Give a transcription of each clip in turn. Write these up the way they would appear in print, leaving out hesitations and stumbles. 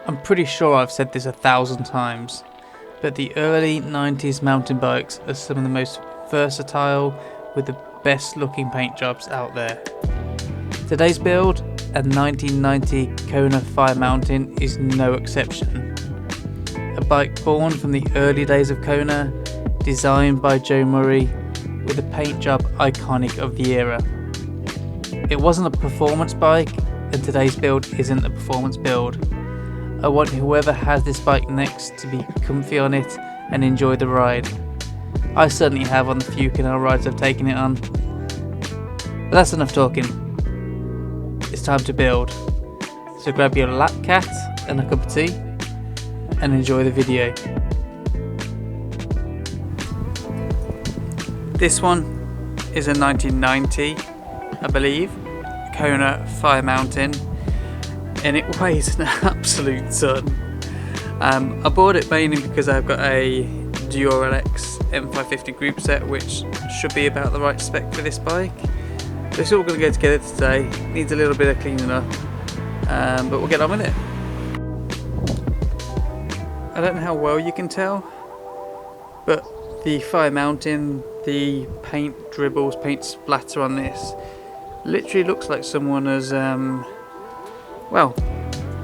I'm pretty sure I've said this 1,000 times, but the early 90s mountain bikes are some of the most versatile with the best looking paint jobs out there. Today's build, a 1990 Kona Fire Mountain, is no exception. A bike born from the early days of Kona, designed by Joe Murray, with a paint job iconic of the era. It wasn't a performance bike, and today's build isn't a performance build. I want whoever has this bike next to be comfy on it and enjoy the ride. I certainly have on the few canal rides I've taken it on. But that's enough talking. It's time to build. So grab your lap cat and a cup of tea and enjoy the video. This one is a 1990, I believe, Kona Fire Mountain, and it weighs an absolute ton. I bought it mainly because I've got a Deore LX M550 group set, which should be about the right spec for this bike. But it's all going to go together today. Needs a little bit of cleaning up, but we'll get on with it. I don't know how well you can tell, but the Fire Mountain, the paint dribbles, paint splatter on this literally looks like someone has well,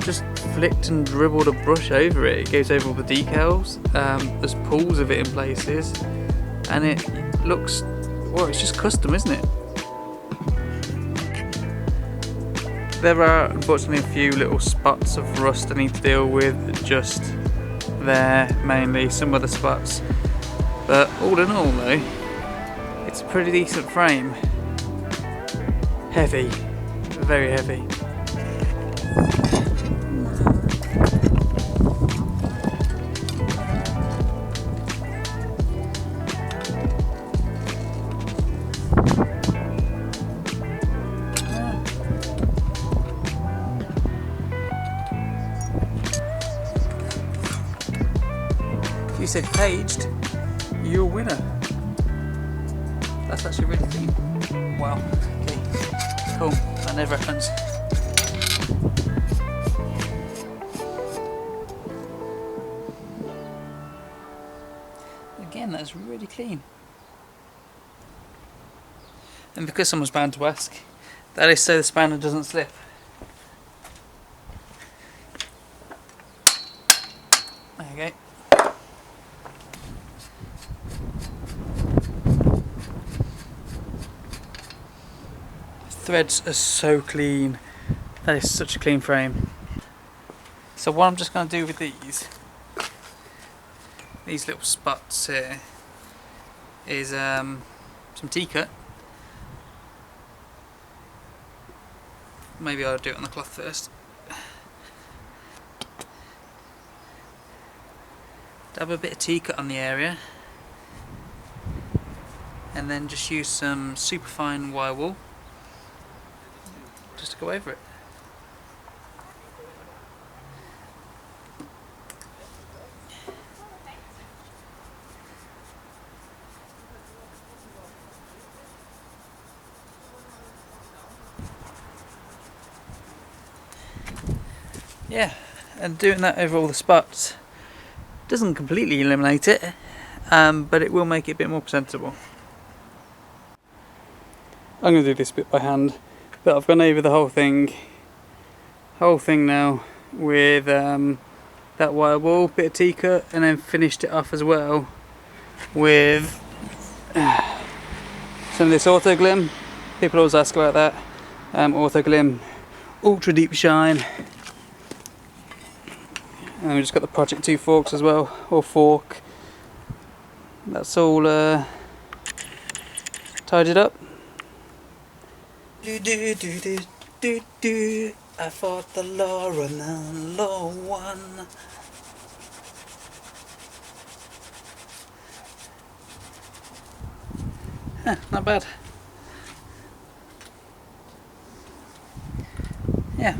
just flicked and dribbled a brush over it. It goes over all the decals. There's pools of it in places, and it looks, well, it's just custom, isn't it? There are unfortunately a few little spots of rust I need to deal with, just there mainly, some other spots. But all in all though, it's a pretty decent frame. Heavy, very heavy. If you said caged, you're a winner. That's actually really clean. Wow, okay, cool, that never happens. Again, that's really clean. And because someone's bound to ask, that is so the spanner doesn't slip. There you go. Threads are so clean. That is such a clean frame. So what I'm just going to do with these little spots here is some T-cut. Maybe I'll do it on the cloth first. Dab a bit of T-cut on the area, and then just use some superfine wire wool just to go over it. Yeah, and doing that over all the spots doesn't completely eliminate it, but it will make it a bit more presentable. I'm going to do this bit by hand, but I've gone over the whole thing now with that wire wool, bit of T-cut, and then finished it off as well with some of this Auto Glim. People always ask about that. Auto Glim Ultra Deep Shine. And we've just got the Project 2 forks as well, or fork. That's all tidied up. I fought the law and the law won. Not bad. Yeah.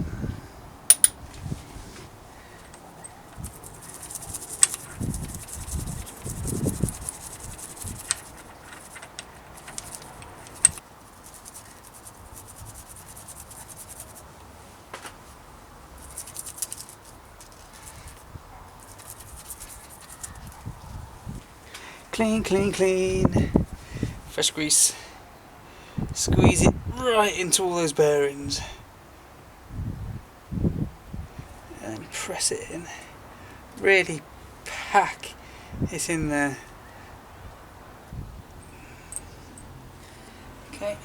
Clean, clean, clean. Fresh grease. Squeeze it right into all those bearings. And then press it in. Really pack it in there. Okay.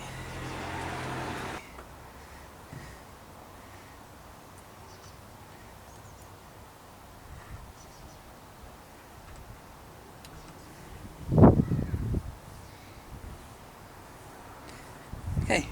Okay.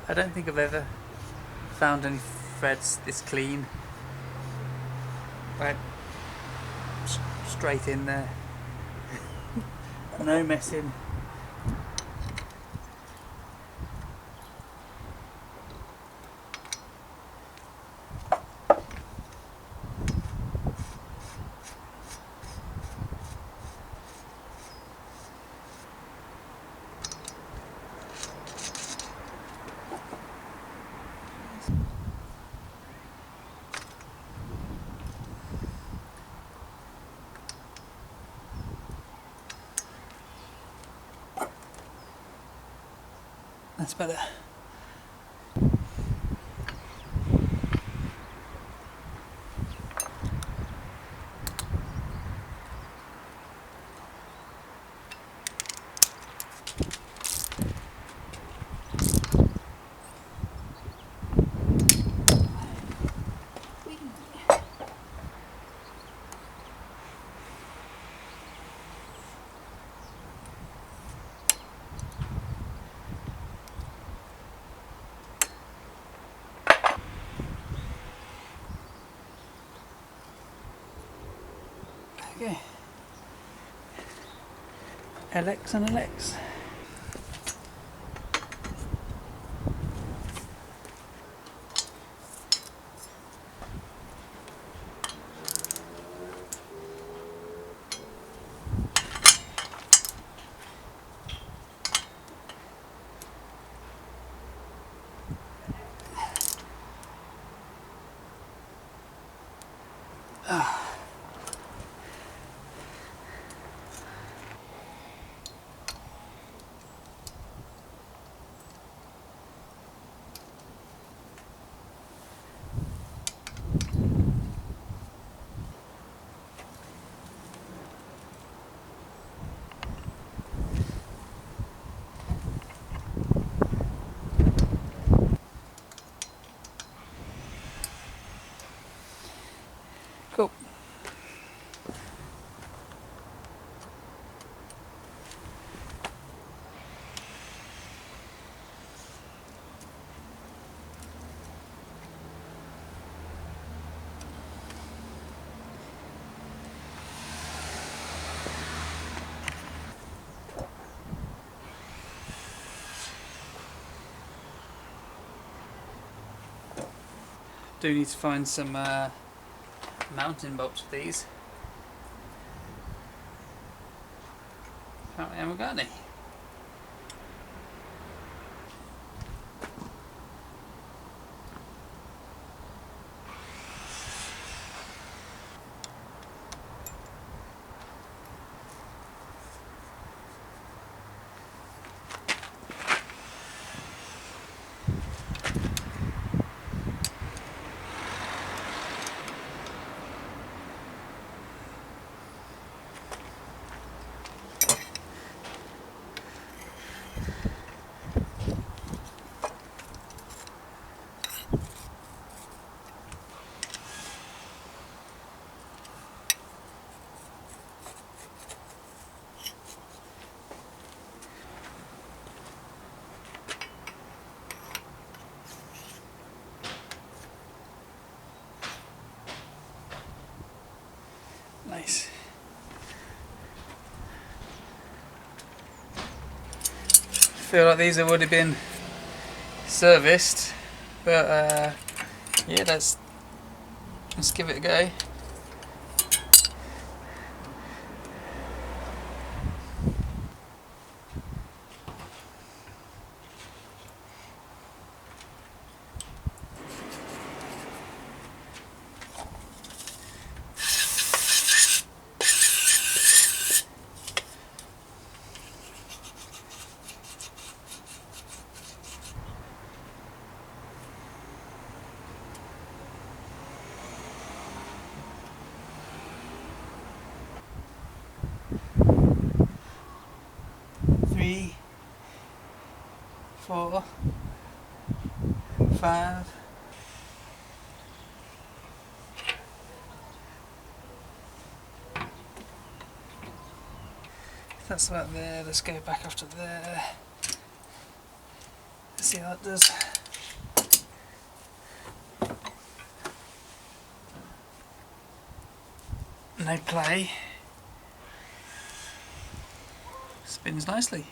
I don't think I've ever found any threads this clean. Right, straight in there. No messing. That's better. Okay. LX and LX. Cool. Do need to find some mountain bolts for these. Apparently I haven't got any. Nice. Feel like these have already been serviced, but yeah, let's give it a go. Three, 4, 5. That's about there. Let's go back up to there. Let's see how that does. No play. Spins nicely.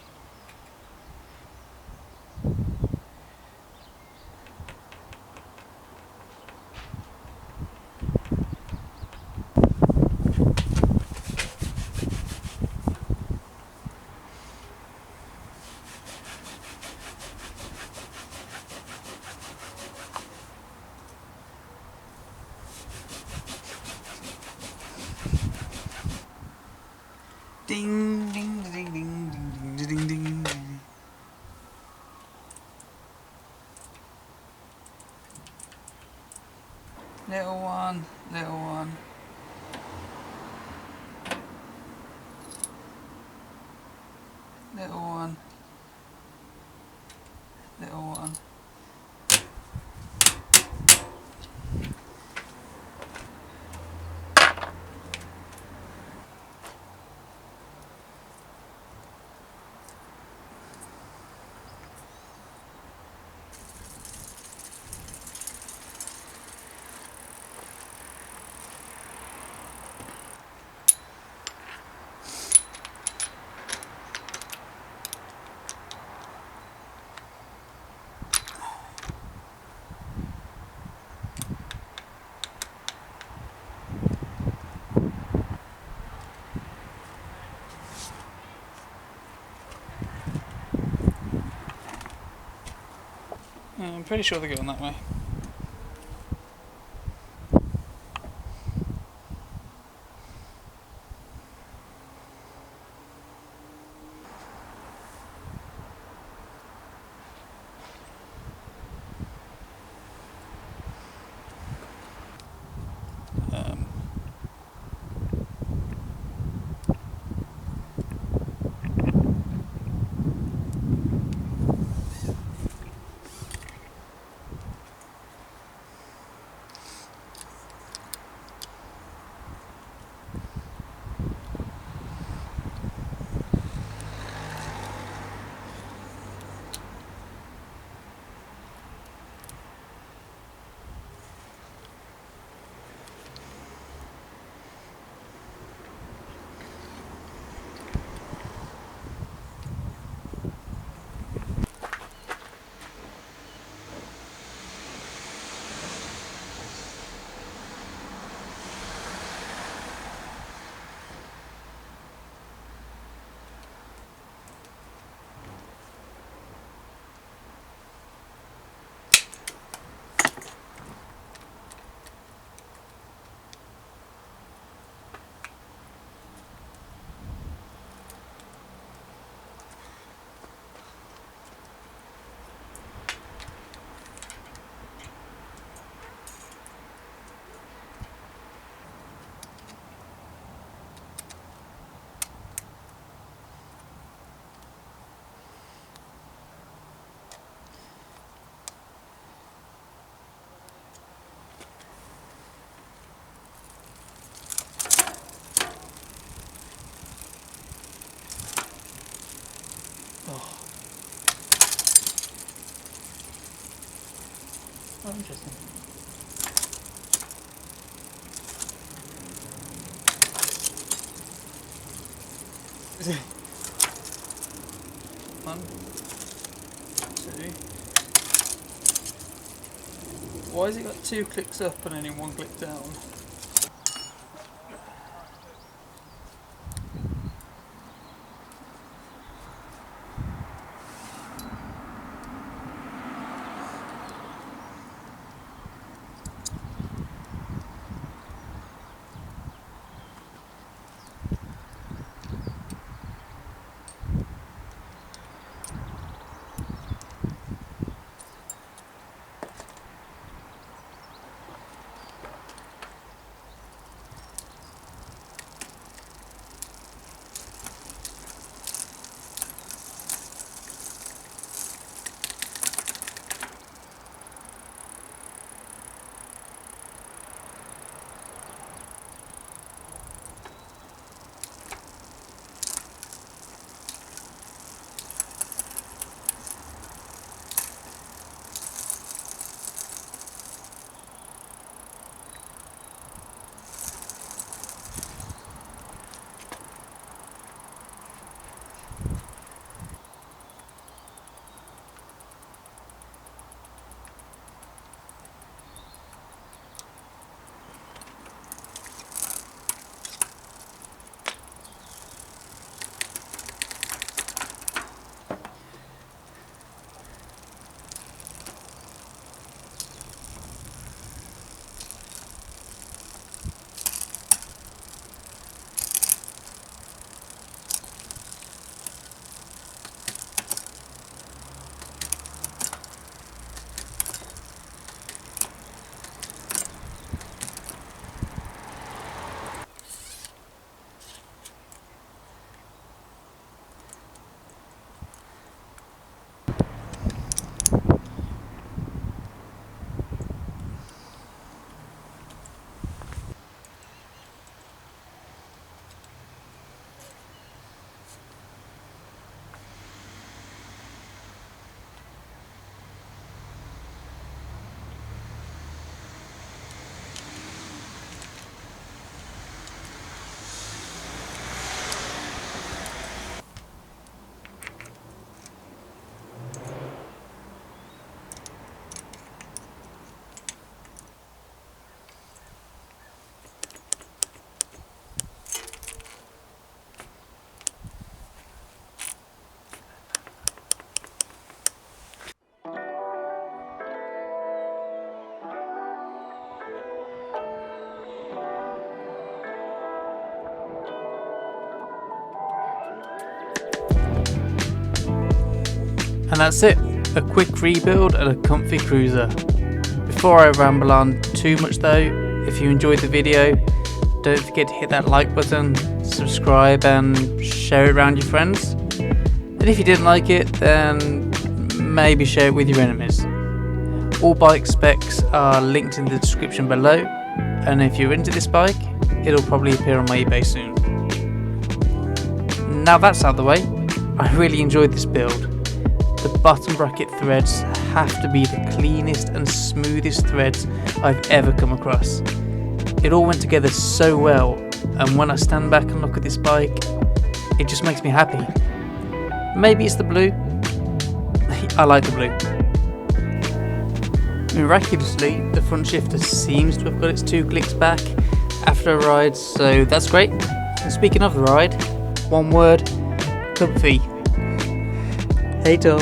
Ding, ding, ding, ding, ding, ding, ding, ding. Little one, little one. Little one. Little one. I'm pretty sure they're going that way. Oh, interesting. One, two, Why has it got 2 clicks up and only 1 click down? And that's it, a quick rebuild and a comfy cruiser. Before I ramble on too much though, if you enjoyed the video, don't forget to hit that like button, subscribe and share it around your friends. And if you didn't like it, then maybe share it with your enemies. All bike specs are linked in the description below, and if you're into this bike, it'll probably appear on my eBay soon. Now that's out of the way, I really enjoyed this build. The bottom bracket threads have to be the cleanest and smoothest threads I've ever come across. It all went together so well, and when I stand back and look at this bike, it just makes me happy. Maybe it's the blue. I like the blue. Miraculously, the front shifter seems to have got its 2 clicks back after a ride, so that's great. And speaking of the ride, one word, comfy. Hey Tom.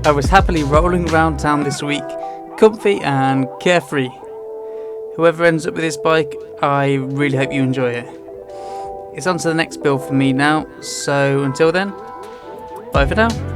I was happily rolling around town this week, comfy and carefree. Whoever ends up with this bike, I really hope you enjoy it. It's on to the next build for me now, so until then, bye for now.